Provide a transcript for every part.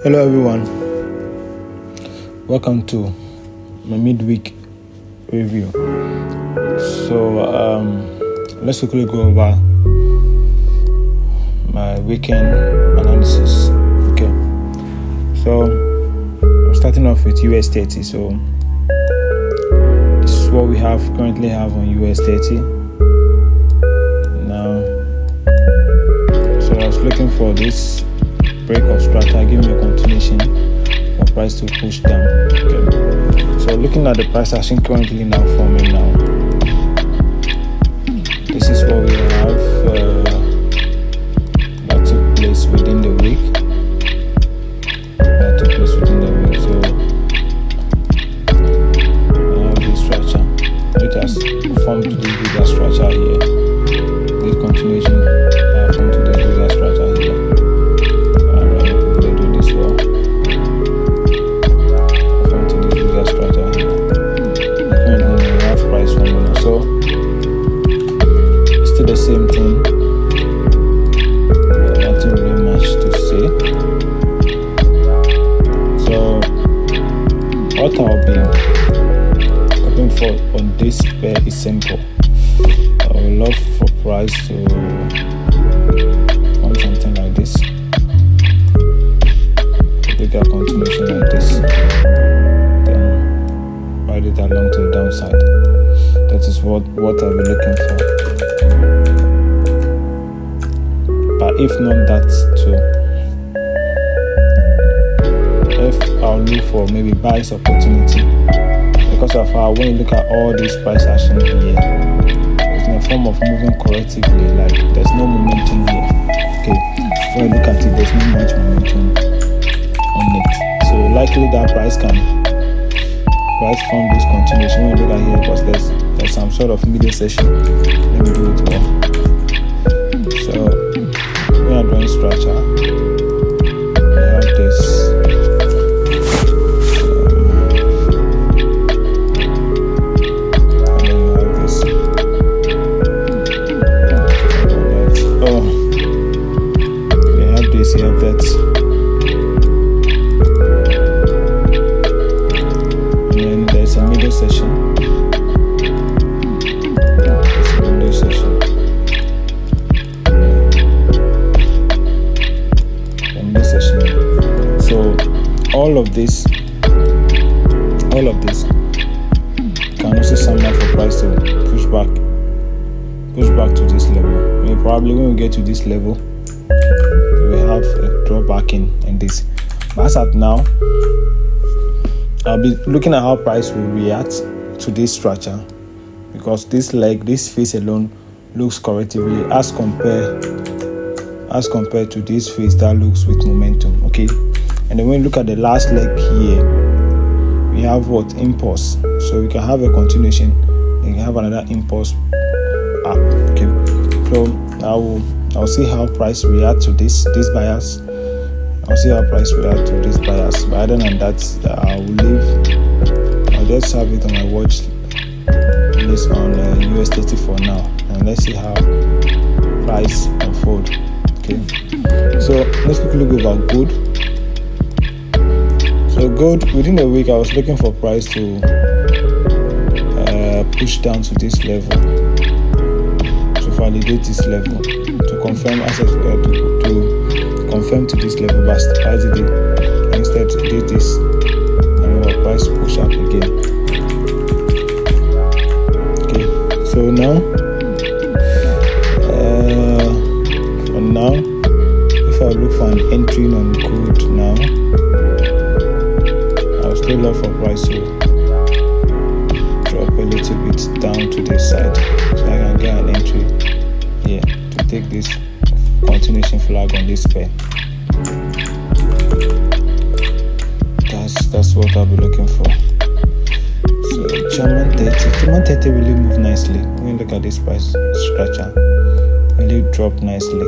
Hello everyone, welcome to my midweek review. So let's quickly go over my weekend analysis. Okay, so I'm starting off with US 30. So this is what we currently have on US 30 now. So I was looking for this break of strata, give me a continuation for price to push down. Okay, so looking at the price action currently now forming now, this is what we have that took place within the week. So I have this structure which has formed this bigger structure here. This continuation formed to this bigger structure here. The same thing, nothing really much to say. So what I'll be hoping for on this pair is simple. I would love for price to form something like this, a bigger continuation like this, then ride it along to the downside. That is what I'll be looking for. But if not that too, if I'll look for maybe buys opportunity, because of how when you look at all this price action here, it's in a form of moving correctively, like there's no momentum here. Okay, when you look at it, there's not much momentum on it. So likely that price form this continuation. When you look at here, because there's some sort of middle session. Let me do it well. So we are drawing structure. We have this and then we have this. We have this, we have that. And then there's a middle session. So all of this can also sum up for price to push back to this level. Probably when we get to this level, we have a drawback in this. But as at now, I'll be looking at how price will react to this structure, because this face alone looks correctively as compared to this face that looks with momentum. Okay, and then when you look at the last leg here, we have what? Impulse. So we can have a continuation, then you can have another impulse up. Okay, so I'll see how price react to this bias. I'll see how price react to this bias. But other than that, I'll just have it on my watch list on US 30 for now, and let's see how price unfold. Okay, so let's quickly go over gold. So gold, within the week I was looking for price to push down to this level, to validate this level, to confirm access to confirm to this level, but price did it. Instead did this, and our price push up again. Okay, so now if I look for an entry on gold now, I'll still love for price to drop a little bit down to this side, so I can get an entry here to take this continuation flag on this pair. That's what I'll be looking for. So German 30 really moved nicely. When you look at this price structure, really dropped nicely.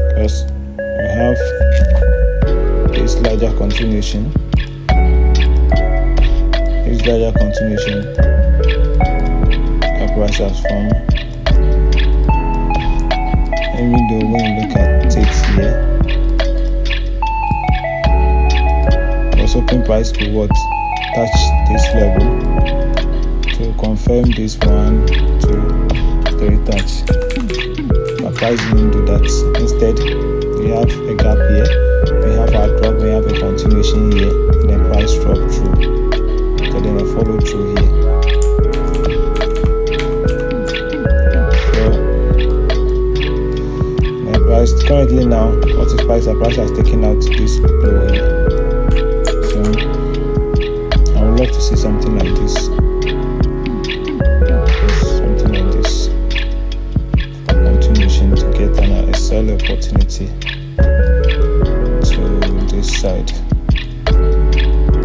Because we have this larger continuation. The price has formed even though when you look at it here, I was hoping price could what touch this level to confirm this 1, 2, 3 touch. But price didn't do that. Instead, we have a gap here, we have our drop, we have a continuation here, and then price drop through. So then I follow through here. Price currently now, what is price? The price has taken out this low here. So I would love to see something like this. Something like this for continuation to get a sell opportunity to this side.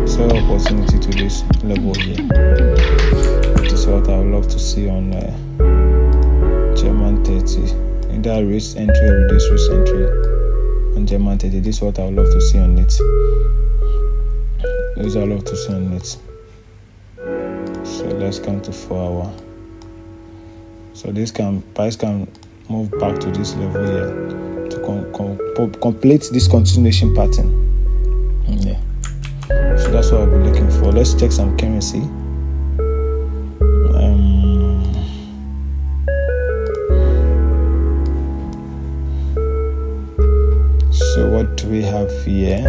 Sell opportunity to this level here. This is what I would love to see on German 30. Either risk entry or reduce risk entry on German 30. This is what I would love to see on it. This is what I love to see on it. So let's come to 4 hour. So this price can move back to this level here to complete this continuation pattern. Yeah. So that's what I'll be looking for. Let's check some currency. So what do we have here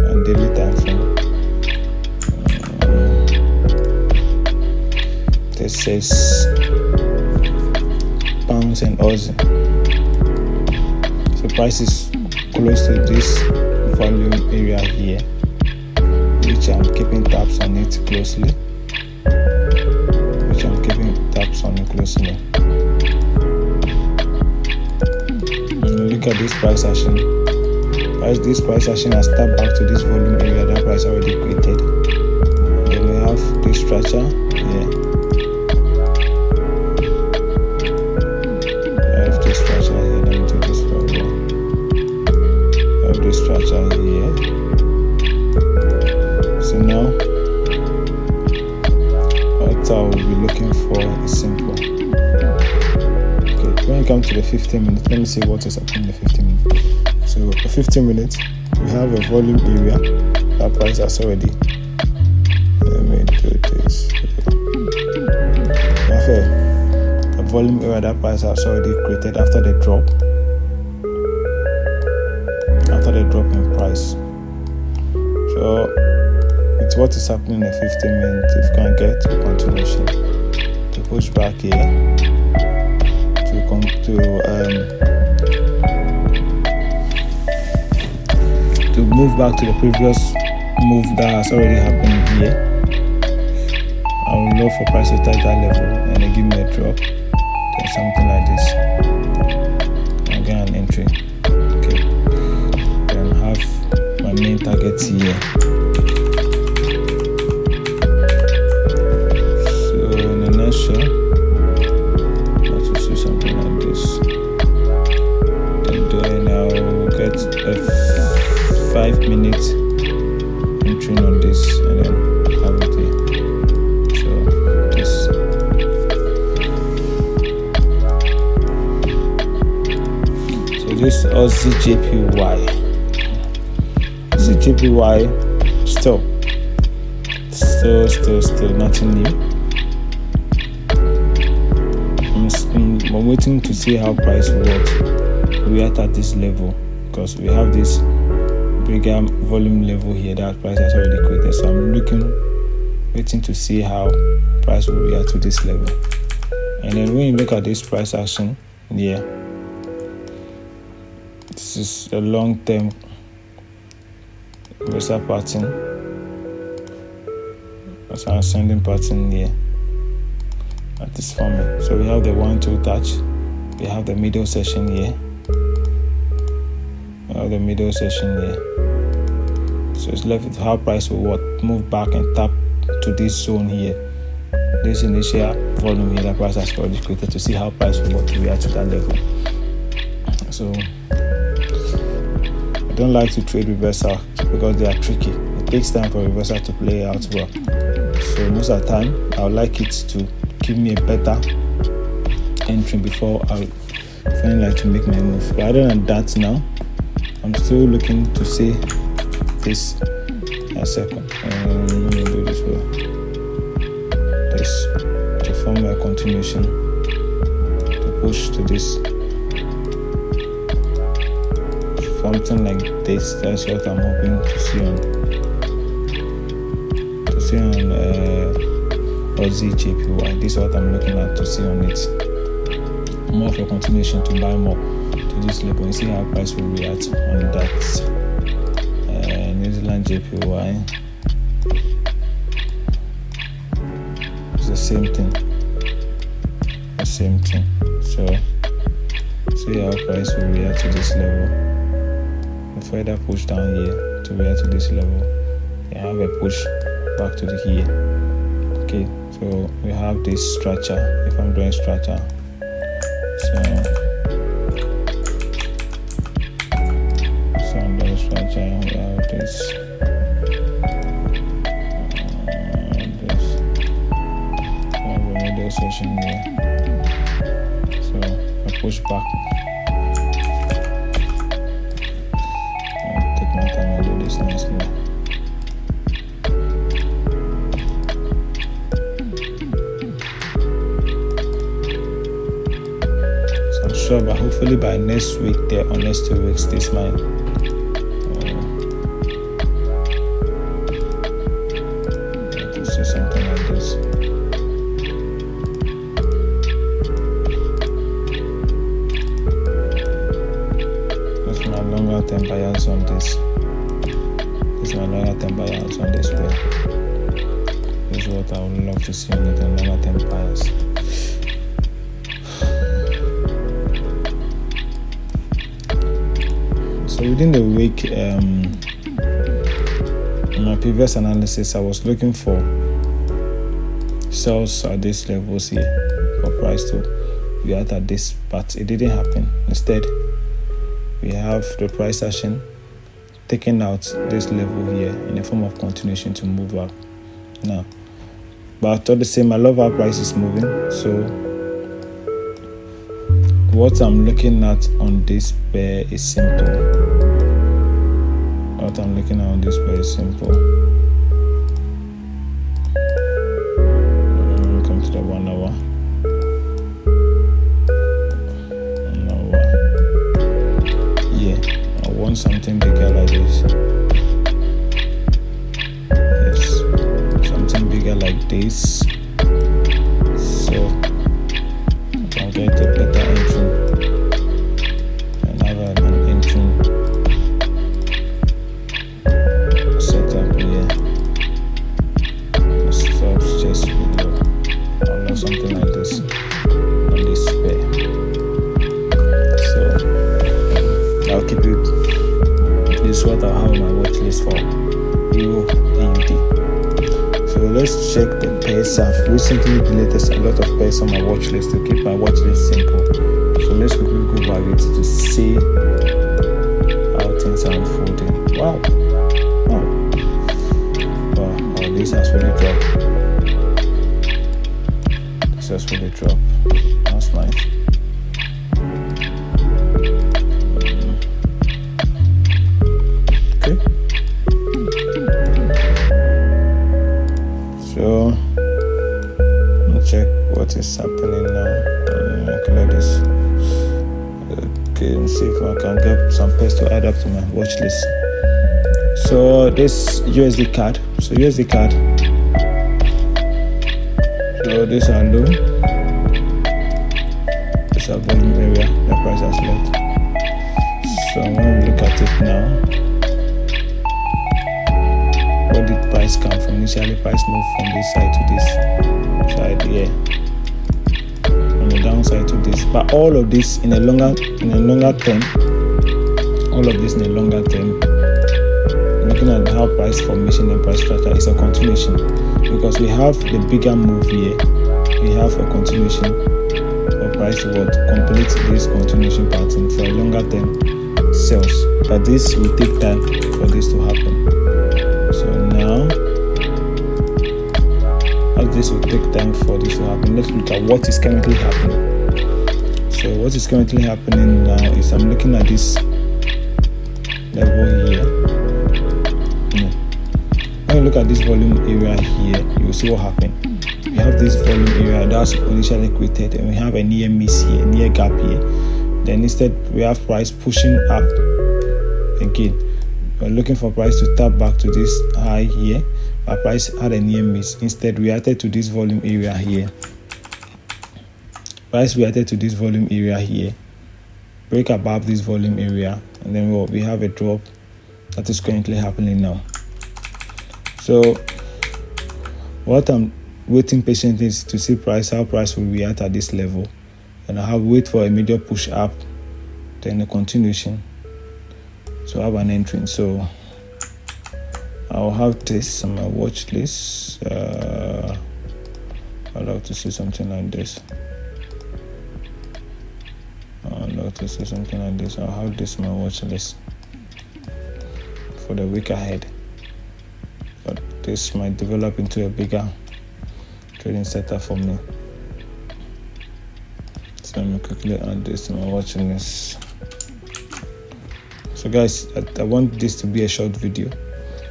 on daily time frame? This says pounds and Aussie. So price is close to this volume area here, which I'm keeping tabs on it closely. Look at this price action. This price action has tapped back to this volume area that price already created. Then we have this structure here. I have this structure here. Let me do this for a while. I have this structure here. So now, what I will be looking for is simple. Okay, when you come to the 15 minutes, let me see what is happening in the 15 minutes. So for 15 minutes, we have a volume area that price has already. Let me do this. We have a volume area that price has already created after the drop. After the drop in price. So it's what is happening in the 15 minutes. If you can get a continuation to push back here to move back to the previous move that has already happened here. I would love for price to touch that level and then give me a drop, then something like this, and get an entry. Okay, then have my main targets here. So in a nutshell, let's see something like this. Then I'll get a 5-minute entry on this and then have it here. So this. So this Aussie JPY. JPY still nothing new. I'm waiting to see how price will react at this level, because we have this bigger volume level here that price has already created. So I'm waiting to see how price will react to this level. And then when you look at this price action here, this is a long-term reversal pattern. That's an ascending pattern here that is forming. So we have the 1-2 touch, we have the middle session here. The middle session here. So it's left with how price will move back and tap to this zone here. This initial volume here that price has already created, to see how price will react to that level. So I don't like to trade reversal because they are tricky. It takes time for reversal to play out well. So most of the time I would like it to give me a better entry before I feeling like to make my move. But other than that, now I'm still looking to see this. A second. Let me do this well. This to form a continuation to push to this. Something like this. That's what I'm hoping to see on OZJPY. This is what I'm looking at to see on it. More of a continuation to buy more to this level and see how price will react on that. New Zealand JPY. It's the same thing. So see how price will react to this level. Further push down here to react to this level. You have a push back to the here. Okay, so we have this structure. If I'm doing structure, so I'm doing structure. We have this. I have a middle session here. So I push back. Nicely. So I'm sure, but hopefully by next week there or next 2 weeks, this might to see something like this. That's my longer term bias on this. My longer term buyouts on this way. This is what I would love to see on it, and longer term buyers. So within the week, in my previous analysis, I was looking for sales at these levels here for price to react at this, but it didn't happen. Instead, we have the price action taking out this level here in the form of continuation to move up now. But I thought the same, I love how price is moving. So what I'm looking at on this pair is simple. Come to the 1 hour. Something bigger like this. Yes, something bigger like this. So I can get a better entry and have an entry setup here. Stops just below. I'll know something like this on this pair. So I'll keep it. This is what I have on my watch list for Euro AUD. So let's check the pairs. I've recently deleted a lot of pairs on my watch list to keep my watch list simple. So let's quickly go back it to see how things are unfolding. Wow, this has really dropped. That's nice. So let's check what is happening now. Clear this. Okay, and see if I can get some pairs to add up to my watch list. So this USD card. So these are low. These are volume area. The price has left. So when we look at it now. Where did price come from? Initially, price moved from this side to this side here, on the downside to this. But all of this in a longer term, looking at how price formation and price structure is a continuation, because we have the bigger move here. We have a continuation for price to complete this continuation pattern for a longer term sales. But this will take time for this to happen. So now, as this will take time for this to happen, let's look at what is currently happening. So what is currently happening now is I'm looking at this level here. When you look at this volume area here, you will see what happened. We have this volume area that's initially created, and we have a near miss here, near gap here. Then instead we have price pushing up again. We're looking for price to tap back to this high here, but price had a near miss. Instead reacted to this volume area here. Price reacted to this volume area here, break above this volume area, and then we have a drop that is currently happening now. So what I'm waiting patiently is to see how price will react at this level, and I have wait for a major push up, then a continuation, so I have an entry. So I'll have this on my watch list. I'd love to see something like this. I'll have this on my watch list for the week ahead, but this might develop into a bigger trading setup for me. So let me quickly add this to my watching list. So guys, I want this to be a short video,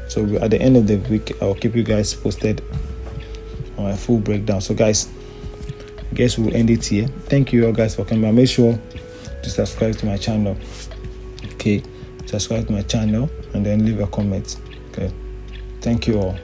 so at the end of the week I'll keep you guys posted on my full breakdown. So guys, I guess we'll end it here. Thank you all guys for coming. Make sure to subscribe to my channel. Okay, subscribe to my channel and then leave a comment. Okay, thank you all.